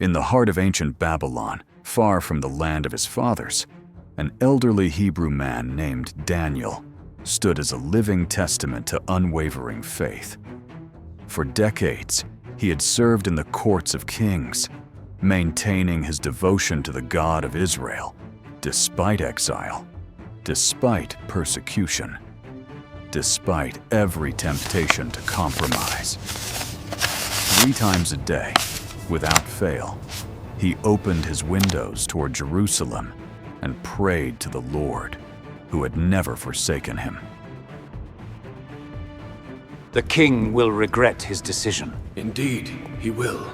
In the heart of ancient Babylon, far from the land of his fathers, an elderly Hebrew man named Daniel stood as a living testament to unwavering faith. For decades, he had served in the courts of kings, maintaining his devotion to the God of Israel, despite exile, despite persecution, despite every temptation to compromise. 3 times a day, without fail, he opened his windows toward Jerusalem and prayed to the Lord, who had never forsaken him. The king will regret his decision. Indeed, he will.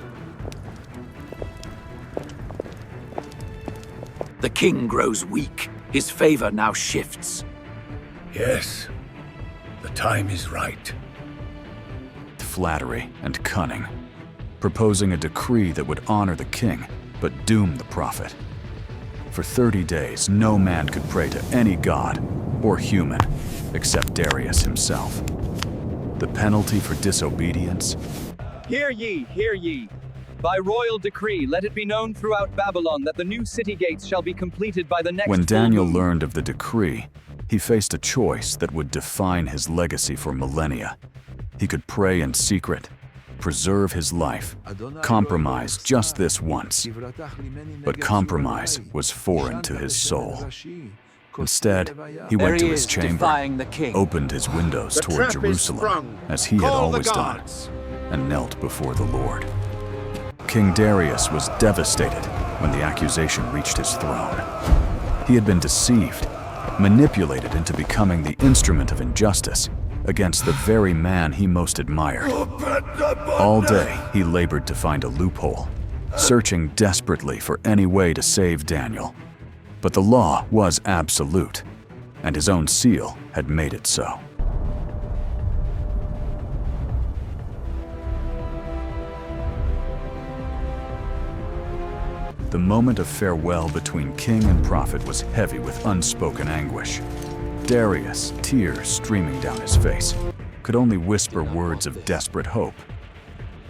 The king grows weak. His favor now shifts. Yes, the time is right. Flattery and cunning, proposing a decree that would honor the king but doom the prophet. For 30 days, no man could pray to any god or human except Darius himself. The penalty for disobedience? Hear ye, hear ye. By royal decree, let it be known throughout Babylon that the new city gates shall be completed by the next When full Daniel moon. learned of the decree, he faced a choice that would define his legacy for millennia. He could pray in secret, preserve his life, compromise just this once. But compromise was foreign to his soul. Instead, he went to his chamber, opened his windows toward Jerusalem, as he had always done, and knelt before the Lord. King Darius was devastated when the accusation reached his throne. He had been deceived, manipulated into becoming the instrument of injustice against the very man he most admired. All day, he labored to find a loophole, searching desperately for any way to save Daniel. But the law was absolute, and his own seal had made it so. The moment of farewell between king and prophet was heavy with unspoken anguish. Darius, tears streaming down his face, could only whisper words of desperate hope.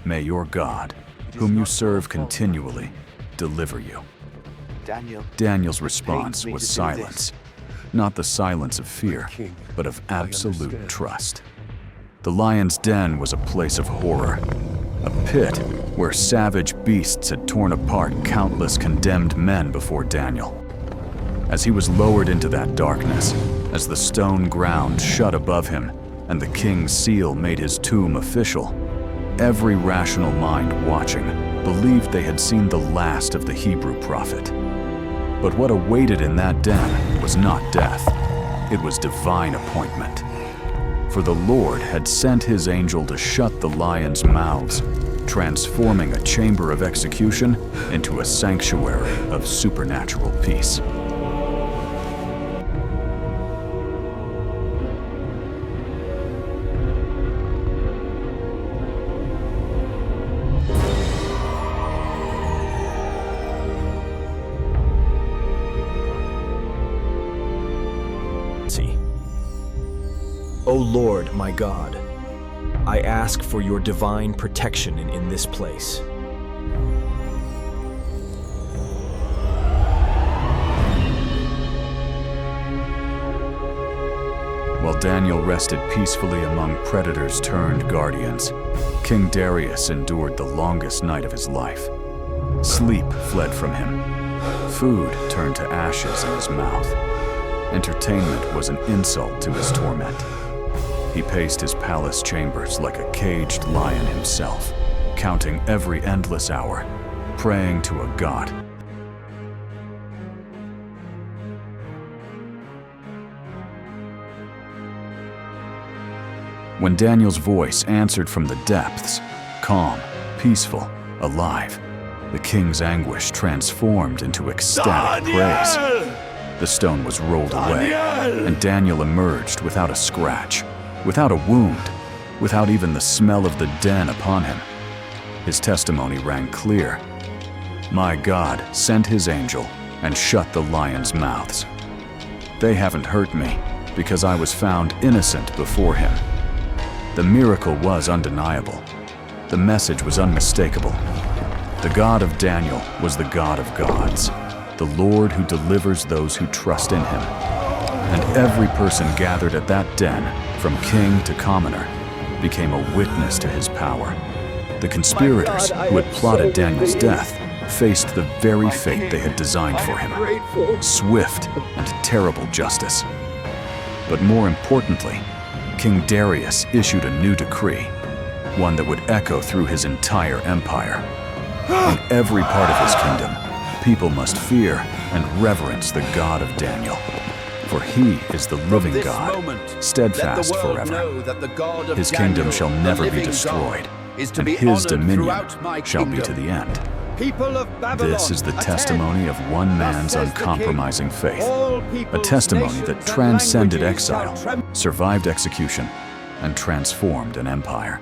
May your God, whom you serve continually, deliver you. Daniel's response was silence. Not the silence of fear, but of absolute trust. The lion's den was a place of horror, a pit where savage beasts had torn apart countless condemned men before Daniel. As he was lowered into that darkness, as the stone ground shut above him and the king's seal made his tomb official, every rational mind watching believed they had seen the last of the Hebrew prophet. But what awaited in that den was not death, it was divine appointment. For the Lord had sent his angel to shut the lions' mouths, transforming a chamber of execution into a sanctuary of supernatural peace. O Lord, my God, I ask for your divine protection in this place. While Daniel rested peacefully among predators turned guardians, King Darius endured the longest night of his life. Sleep fled from him. Food turned to ashes in his mouth. Entertainment was an insult to his torment. He paced his palace chambers like a caged lion himself, counting every endless hour, praying to a god. When Daniel's voice answered from the depths, calm, peaceful, alive, the king's anguish transformed into ecstatic praise. The stone was rolled away, and Daniel emerged without a scratch, without a wound, without even the smell of the den upon him. His testimony rang clear. My God sent his angel and shut the lions' mouths. They haven't hurt me because I was found innocent before him. The miracle was undeniable. The message was unmistakable. The God of Daniel was the God of gods, the Lord who delivers those who trust in him. And every person gathered at that den, from king to commoner, became a witness to his power. The conspirators who had plotted Daniel's death faced the very fate they had designed for him: swift and terrible justice. But more importantly, King Darius issued a new decree, one that would echo through his entire empire. In every part of his kingdom, people must fear and reverence the God of Daniel, for he is the living God, steadfast forever. His kingdom shall never be destroyed, and his dominion shall be to the end. This is the testimony of one man's uncompromising faith, a testimony that transcended exile, survived execution, and transformed an empire.